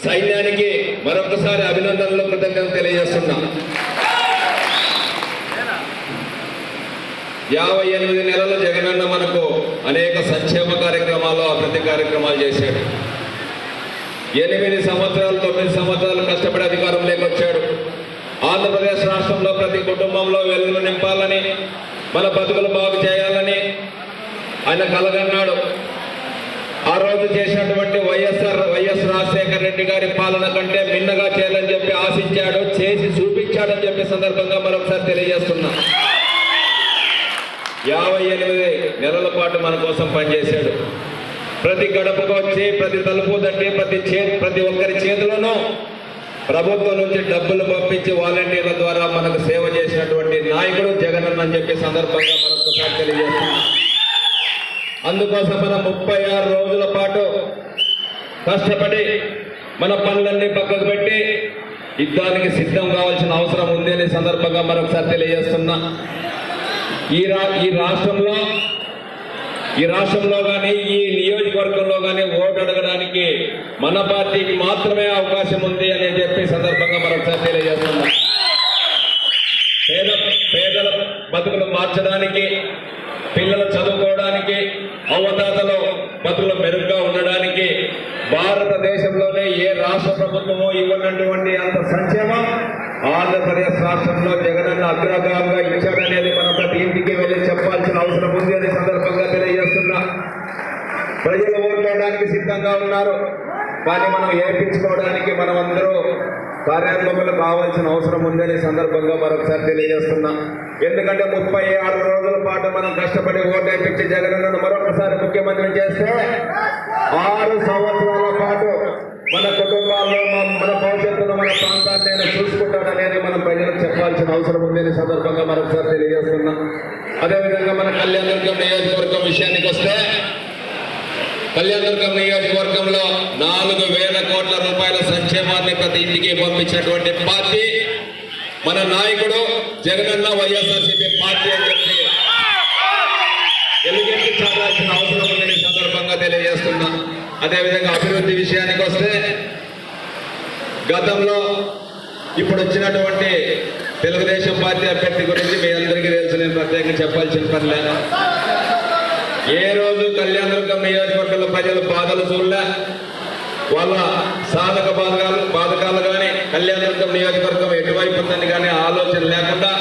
సైన్యానికి మరొకసారి అభినందనలు కృతజ్ఞతలు తెలియజేస్తున్నా. 58 నెలలు జగనన్న మనకు అనేక సంక్షేమ కార్యక్రమాలు, అభివృద్ధి కార్యక్రమాలు చేశాడు. 8 సంవత్సరాలు 9 సంవత్సరాలు కష్టపడి అధికారంలోకి వచ్చాడు. ఆంధ్రప్రదేశ్ రాష్ట్రంలో ప్రతి కుటుంబంలో వెలుగులు నింపాలని, మన బతుకులు బాగు చేయాలని ఆయన కలగన్నాడు. ఆ రోజు చేసినటువంటి వైఎస్ రాజశేఖర రెడ్డి గారి పాలన కంటే మిన్నగా చేయాలని చెప్పి ఆశించాడు, చేసి చూపించాడని చెప్పి సందర్భంగా మరొకసారి తెలియజేస్తున్నా. 58 నెలల పాటు మన కోసం పనిచేశాడు. ప్రతి గడపకు వచ్చి, ప్రతి తలుపు తట్టి, ప్రతి ఒక్కరి చేతులను ప్రభుత్వం నుంచి డబ్బులు పంపించి వాలంటీర్ల ద్వారా మనకు సేవ చేసినటువంటి నాయకుడు జగనన్న అని చెప్పి సందర్భంగా మరొకసారి తెలియజేస్తున్నా. అందుకోసం మనం 36 రోజుల పాటు కష్టపడి మన పనులన్నీ పక్కకు పెట్టి యుద్ధానికి సిద్ధం కావాల్సిన అవసరం ఉంది అనే సందర్భంగా మరొకసారి తెలియజేస్తున్నా. ఈ రాష్ట్రంలో కానీ ఈ నియోజకవర్గంలో కానీ ఓటు అడగడానికి మన పార్టీకి మాత్రమే అవకాశం ఉంది అని చెప్పి సందర్భంగా మరొకసారి తెలియజేస్తున్నా. పేదల బతుకులు మార్చడానికి, పిల్లలు చదువుకోవడానికి, అవతాతలో బతుకులు మెరుగ్గా ఉండడానికి భారతదేశంలోనే ఏ రాష్ట్ర ప్రభుత్వమో ఇవ్వనటువంటి అంత సంక్షేమం ఆంధ్రప్రదేశ్ రాష్ట్రంలో జగనన్న అగ్రగామిగా ఇచ్చాడనేది మనం ప్రతి ఇంటికి వెళ్ళి చెప్పాల్సిన అవసరం ఉంది అనే సందర్భంగా తెలియజేస్తున్నా. ప్రజలు ఓట్లేయడానికి సిద్ధంగా ఉన్నారు, కానీ మనం ఏపించుకోవడానికి మనం అందరూ కార్యాత్మకులు కావాల్సిన అవసరం ఉందనే సందర్భంగా మరొకసారి తెలియజేస్తున్నా. ఎందుకంటే 36 రోజుల పాటు మనం కష్టపడి ఓటేపించి జగనన్నను మరొకసారి ముఖ్యమంత్రి చేస్తే 6 సంవత్సరాల పాటు మన కుటుంబాల్లో మన భవిష్యత్తులో మన ప్రాంతాన్ని నేను చూసుకుంటాననేది మనం ప్రజలకు చెప్పాల్సిన అవసరం ఉందనే సందర్భంగా మరొకసారి తెలియజేస్తున్నా. అదేవిధంగా మన కళ్యాణదుర్గం నియోజకవర్గం విషయానికి వస్తే, కళ్యాణదుర్గం నియోజకవర్గంలో 4,000 కోట్ల రూపాయల సంక్షేమాన్ని ప్రతి ఇంటికి పంపించినటువంటి పార్టీ మన నాయకుడు జగనన్న వైఎస్ఆర్సీపీ పార్టీ అని చెప్పి ఎలుగెత్తి చాలాల్సిన అవసరం ఉందని సందర్భంగా తెలియజేస్తున్నా. అదేవిధంగా అభివృద్ధి విషయానికి వస్తే, గతంలో ఇప్పుడు వచ్చినటువంటి తెలుగుదేశం పార్టీ అభ్యర్థి గురించి మీ అందరికీ తెలుసు, నేను ప్రత్యేకంగా చెప్పాల్సిన పని లేదు. ఏ రోజు కళ్యాణదుర్గం నియోజకవర్గంలో ప్రజలు బాధలు చూడలే, వాళ్ళ సాధక బాధకాలు కానీ కళ్యాణదుర్గం నియోజకవర్గం ఎటువైపు ఉందని కానీ ఆలోచన లేకుండా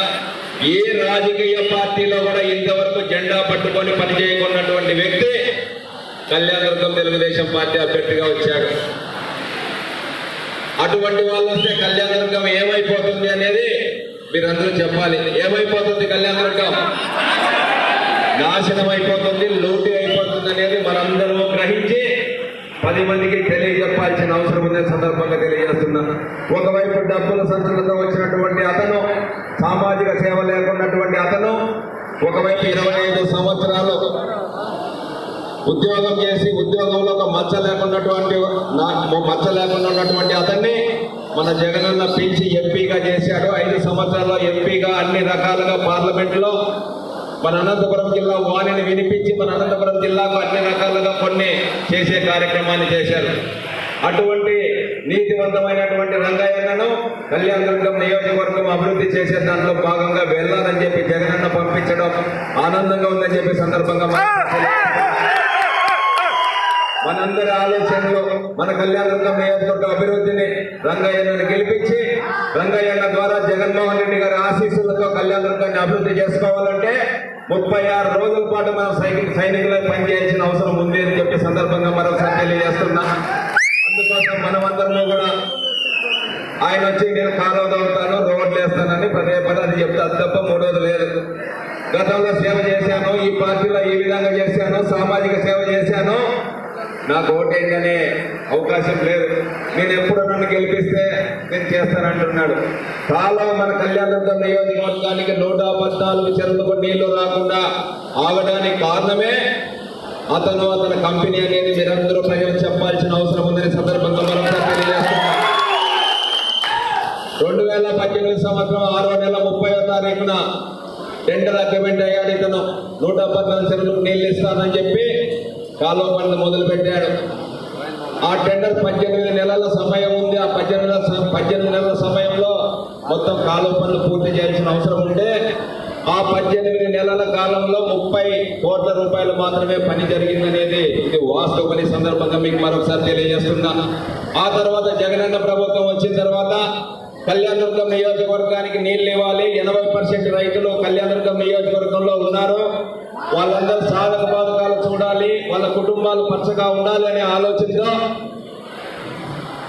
ఏ రాజకీయ పార్టీలో కూడా ఇంతవరకు జెండా పట్టుకొని పనిచేయకున్నటువంటి వ్యక్తి కళ్యాణదుర్గం తెలుగుదేశం పార్టీ అభ్యర్థిగా వచ్చాడు. అటువంటి వాళ్ళు వస్తే కళ్యాణదుర్గం ఏమైపోతుంది అనేది మీరందరూ చెప్పాలి. ఏమైపోతుంది? కళ్యాణదుర్గం నాశనం అయిపోతుంది, లూటి అయిపోతుంది అనేది మనందరూ గ్రహించి 10 మందికి తెలియజెప్పాల్సిన అవసరం ఉందనే సందర్భంగా తెలియజేస్తున్నాను. ఒకవైపు డబ్బుల సంచులతో వచ్చినటువంటి అతను, సామాజిక సేవ లేకున్నటువంటి అతను, ఒకవైపు 25 సంవత్సరాలు ఉద్యోగం చేసి ఉద్యోగంలో ఒక మచ్చ లేకున్నటువంటి అతన్ని మన జగనన్న పిలిచి ఎంపీగా చేశాడు. 5 సంవత్సరాల్లో ఎంపీగా అన్ని రకాలుగా పార్లమెంట్లో మన అనంతపురం జిల్లా వాణిని వినిపించి మన అనంతపురం జిల్లాకు అన్ని రకాలుగా కొన్ని చేసే కార్యక్రమాన్ని చేశారు. అటువంటి నీతివంతమైనటువంటి రంగయ్యను కళ్యాణదుర్గం నియోజకవర్గం అభివృద్ధి చేసే దాంట్లో భాగంగా వెళ్ళాలని చెప్పి జగనన్న పంపించడం ఆనందంగా ఉందని చెప్పి సందర్భంగా మనందరి ఆలోచనలు మన కళ్యాణదుర్గం నియోజకవర్గ అభివృద్ధిని రంగయ్యను గెలిపించి రంగయ్యన్న ద్వారా జగన్మోహన్ రెడ్డి గారి ఆశీస్సులతో కళ్యాణదుర్గాన్ని అభివృద్ధి చేసుకోవాలంటే 36 రోజుల పాటు మనం సైనికులై పనిచేయాల్సిన అవసరం ఉంది అని చెప్పి సందర్భంగా మరొకసారి తెలియజేస్తున్నా. అందుకోసం మనమందరూ కూడా ఆయన వచ్చి నేను కాలువ తవ్వుతాను, రోడ్లు వేస్తానని పదే అది చెప్తాను తప్ప మూడోది లేదు. గతంలో సేవ చేశాను, ఈ పార్టీలో ఈ విధంగా చేశాను, సామాజిక సేవ చేశాను, నాకు ఓటేందనే అవకాశం లేదు, నేను ఎప్పుడు నన్ను గెలిపిస్తే నేను చేస్తానంటున్నాడు. కాలం మన కళ్యాణదుర్గం నియోజకవర్గానికి 114 చెరువులకు నీళ్లు రాకుండా ఆగడానికి కారణమే అతని కంపెనీ అనేది మీరందరూ ప్రజలు చెప్పాల్సిన అవసరం ఉందని సందర్భంగా మరొకసారి తెలియజేస్తున్నాను. 2018 సంవత్సరం 6వ నెల 30వ తారీఖున టెండర్ అగ్రిమెంట్ అయ్యాడు. ఇతను 114 చెరువులకు నీళ్లు ఇస్తానని చెప్పి కాలువ పనులు మొదలు పెట్టాడు. ఆ టెండర్ 18 నెలల సమయం 18 నెలల సమయంలో మొత్తం కాలువ పనులు పూర్తి చేయాల్సిన అవసరం ఉంటే ఆ 18 నెలల కాలంలో 30 కోట్ల రూపాయలు మాత్రమే పని జరిగిందనేది ఇది వాస్తవమని సందర్భంగా మీకు మరొకసారి తెలియజేస్తున్నా. ఆ తర్వాత జగనన్న ప్రభుత్వం వచ్చిన తర్వాత కళ్యాణదుర్గం నియోజకవర్గానికి నీళ్లు ఇవ్వాలి. 80% రైతులు కళ్యాణదుర్గం నియోజకవర్గంలో ఉన్నారు. వాళ్ళందరూ సాధక బాధకాలు చూడాలి, వాళ్ళ కుటుంబాలు పచ్చగా ఉండాలి అనే ఆలోచనతో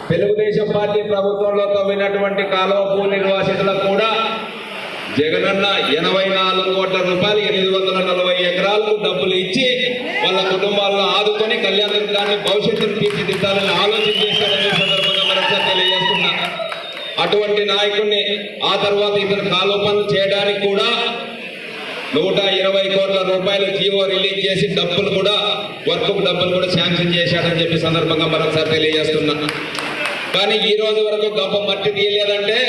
తెలుగుదేశం పార్టీ ప్రభుత్వంలో తవ్వినటువంటి కాలువ భూ నిర్వాసితులకు కూడా జగనన్న 84 కోట్ల రూపాయలు 840 ఎకరాలకు డబ్బులు ఇచ్చి వాళ్ళ కుటుంబాలను ఆదుకొని కళ్యాణదుర్గాన్ని భవిష్యత్తును తీర్చిదిద్దాలని ఆలోచన చేశారనే సందర్భంగా మరొకసారి తెలియజేస్తున్నా. అటువంటి నాయకుడిని ఆ తర్వాత ఇతను కాలువ పనులు చేయడానికి కూడా 120 కోట్ల రూపాయలు జీవో రిలీజ్ చేసి డబ్బులు కూడా వర్క్ డబ్బులు కూడా శాంక్షన్ చేశాడని చెప్పి సందర్భంగా మరొకసారి తెలియజేస్తున్నా. కానీ ఈ రోజు వరకు గొప్ప మట్టి తీయలేదంటే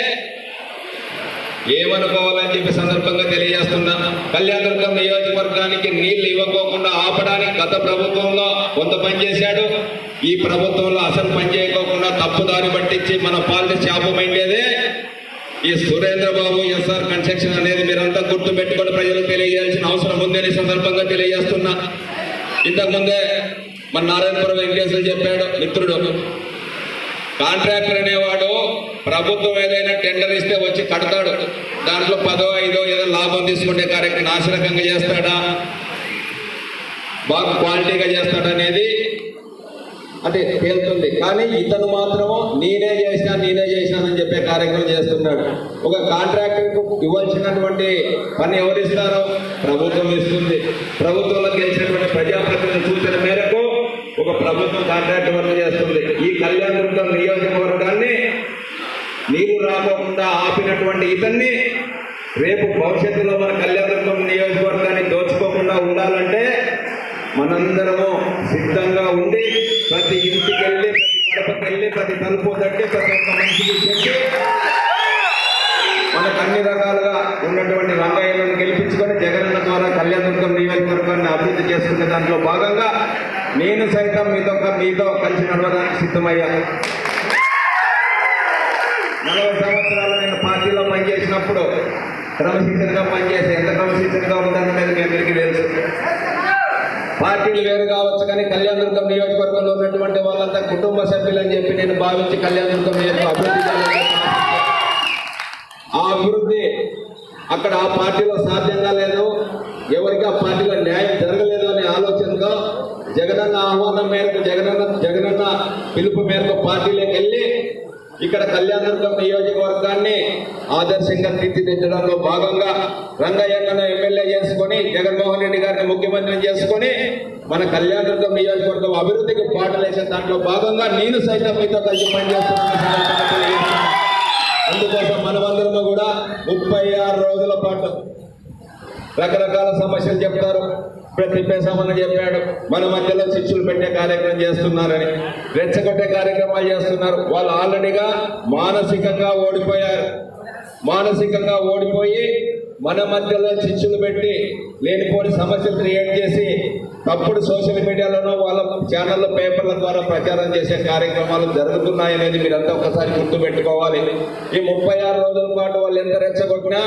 ఏమనుకోవాలని చెప్పి సందర్భంగా తెలియజేస్తున్నా. కళ్యాణదుర్గం నియోజకవర్గానికి నీళ్లు ఇవ్వకోకుండా ఆపడానికి గత ప్రభుత్వంలో కొంత పని చేశాడు. ఈ ప్రభుత్వంలో అసలు పని చేయకోకుండా తప్పుదారి పట్టించి మన పాలిటిక్స్ శాపమైండేదే ఈ సురేంద్రబాబు ఎస్ఆర్ కన్స్ట్రక్షన్ అనేది మీరంతా గుర్తు పెట్టుకొని ప్రజలకు తెలియజేయాల్సిన అవసరం ఉందని సందర్భంగా తెలియజేస్తున్నా. ఇంతకుముందే మన నారాయణపురం వెంకటేశ్వరు చెప్పాడు మిత్రుడు, కాంట్రాక్టర్ అనేవాడు ప్రభుత్వం ఏదైనా టెండర్ ఇస్తే వచ్చి కడతాడు, దాంట్లో 10, 5 ఏదో లాభం తీసుకునే కార్యక్రమం నాశనకంగా చేస్తాడా బాగా క్వాలిటీగా చేస్తాడనేది అంటే తేలుతుంది. కానీ ఇతను మాత్రము నేనే చేశానని చెప్పే కార్యక్రమం చేస్తున్నాడు. ఒక కాంట్రాక్టర్కు ఇవ్వాల్సినటువంటి పని ఎవరిస్తారో ప్రభుత్వం ఇస్తుంది. ప్రభుత్వంలో గెలిచినటువంటి ప్రజాప్రతినిధుల సూచన మేరకు ఒక ప్రభుత్వం కాంట్రాక్ట్ వర్క్ చేస్తుంది. ఈ కళ్యాణదుర్గం నియోజకవర్గాన్ని నీరు రాకుండా ఆపినటువంటి ఇతన్ని రేపు భవిష్యత్తులో మన కళ్యాణదుర్గం నియోజకవర్గాన్ని దోచుకోకుండా ఉండాలంటే మనందరము సిద్ధంగా ఉండి ప్రతి ఇంటికి వెళ్ళి, ప్రతి గడపకి వెళ్ళి, ప్రతి తలుపు తట్టి, ప్రతి ఒక్క మనిషికి చెప్పి మనకు అన్ని రకాలుగా ఉన్నటువంటి రంగయ్యలను గెలిపించుకొని జగనన్న ద్వారా కళ్యాణదుర్గం నియోజకవర్గాన్ని అభివృద్ధి చేసుకునే దాంట్లో భాగంగా నేను సైతం మీతో కలిసి నడవడానికి సిద్ధమయ్యాను. 40 సంవత్సరాలు నేను పార్టీలో పనిచేసినప్పుడు క్రమశిక్షణగా పనిచేసి ఎంత క్రమశిక్షణగా ఉండాలనేది మీ అందరికీ తెలుసు. పార్టీలు వేరు కావచ్చు కానీ కళ్యాణదుర్గం నియోజకవర్గంలో ఉన్నటువంటి వాళ్ళంతా కుటుంబ సభ్యులని చెప్పి నేను భావించి కళ్యాణదుర్గం నియోజకవర్గం అభివృద్ధి చేయాలని ఆ అభివృద్ధి అక్కడ ఆ పార్టీలో సాధ్యంగా లేదు, ఎవరికి ఆ పార్టీలో న్యాయం జరగలేదు అనే ఆలోచనతో జగనన్న ఆహ్వానం మేరకు జగనన్న పిలుపు మేరకు పార్టీలోకి వెళ్ళి ఇక్కడ కళ్యాణదుర్గం నియోజకవర్గాన్ని ఆదర్శంగా తీర్చిదిద్దడంలో భాగంగా రంగయ్యను ఎమ్మెల్యే చేసుకొని జగన్మోహన్ రెడ్డి గారిని ముఖ్యమంత్రిని చేసుకొని మన కళ్యాణదుర్గం నియోజకవర్గం అభివృద్ధికి పాటలేసే దాంట్లో భాగంగా నేను సైతం మీతో కలిసి పనిచేస్తున్నాను. అందుకోసం మనమందరము కూడా 36 రోజుల పాటు రకరకాల సమస్యలు చెప్తారు. ప్రతి పేసమని చెప్పాడు, మన మధ్యలో శిక్షలు పెట్టే కార్యక్రమం చేస్తున్నారని, రెచ్చగొట్టే కార్యక్రమాలు చేస్తున్నారు. వాళ్ళు ఆల్రెడీగా మానసికంగా ఓడిపోయి మన మధ్యలో శిక్షలు పెట్టి లేనిపోని సమస్యలు క్రియేట్ చేసి తప్పుడు సోషల్ మీడియాలోనూ వాళ్ళ ఛానళ్ళ పేపర్ల ద్వారా ప్రచారం చేసే కార్యక్రమాలు జరుగుతున్నాయనేది మీరంతా ఒకసారి గుర్తుపెట్టుకోవాలి. ఈ 36 రోజుల పాటు వాళ్ళు ఎంత రెచ్చగొట్టినా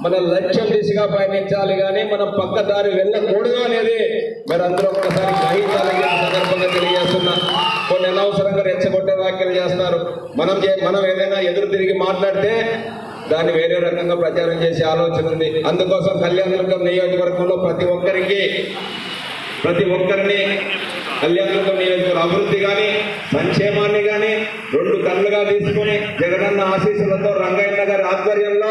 మన లక్ష్యం దిశగా పయనించాలి కానీ మనం పక్కదారి వెళ్ళకూడదు అనేది మీరందరూ ఒక్కసారి గ్రహించాలని సందర్భంగా తెలియజేస్తున్నా. కొన్ని అనవసరంగా రెచ్చగొట్టే వ్యాఖ్యలు చేస్తారు. మనం ఏదైనా ఎదురు తిరిగి మాట్లాడితే దాన్ని వేరే రకంగా ప్రచారం చేసే ఆలోచన ఉంది. అందుకోసం కళ్యాణదుర్గం నియోజకవర్గంలో ప్రతి ఒక్కరిని కళ్యాణదుర్గం నియోజకవర్గ అభివృద్ధి కానీ సంక్షేమాన్ని కానీ 2 కళ్ళుగా తీసుకుని జగనన్న ఆశీస్సులతో రంగయ్య గారి ఆధ్వర్యంలో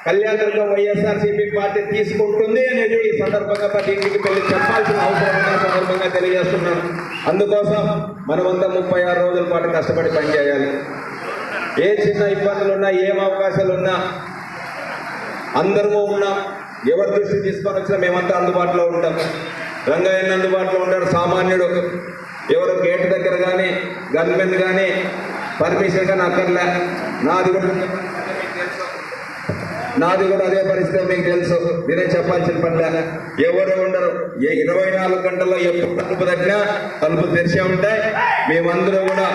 కళ్యాణదుర్గం వైఎస్ఆర్సీపీ పార్టీ తీసుకుంటుంది అనేది ఈ సందర్భంగా ప్రతి ఇంటికి వెళ్ళి చెప్పాల్సిన అవసరం ఉన్న సందర్భంగా తెలియజేస్తున్నాను. అందుకోసం మనమంతా 36 రోజుల పాటు కష్టపడి పనిచేయాలి. ఏ చిన్న ఇబ్బందులున్నా, ఏం అవకాశాలున్నా అందరము ఉన్నాం. ఎవరి దృష్టి తీసుకొని వచ్చినా మేమంతా అందుబాటులో ఉంటాం. రంగయ్య అందుబాటులో ఉంటాడు, సామాన్యుడు. ఎవరు గేట్ దగ్గర కానీ గన్మెన్ కానీ పర్మిషన్ కానీ అక్కర్లే. నాది కూడా అదే పరిస్థితి మీకు తెలుసు. నేనే చెప్పాల్సిన పనిలే. ఎవరు ఉండరు. 24 గంటల్లో ఎప్పుడు తలుపు తగ్గినా తలుపు తెరిచే ఉంటాయి. మేమందరూ కూడా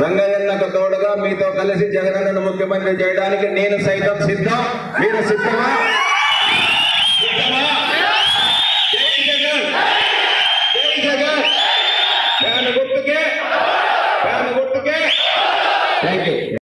రంగయ్యన్నకు తోడుగా మీతో కలిసి జగనన్నను ముఖ్యమంత్రి చేయడానికి నేను సైతం సిద్ధం. మీరు సిద్ధమా? జై జగన్, జై జగన్. ఫ్యాన్ గుర్తుకే, ఫ్యాన్ గుర్తుకే. Thank you.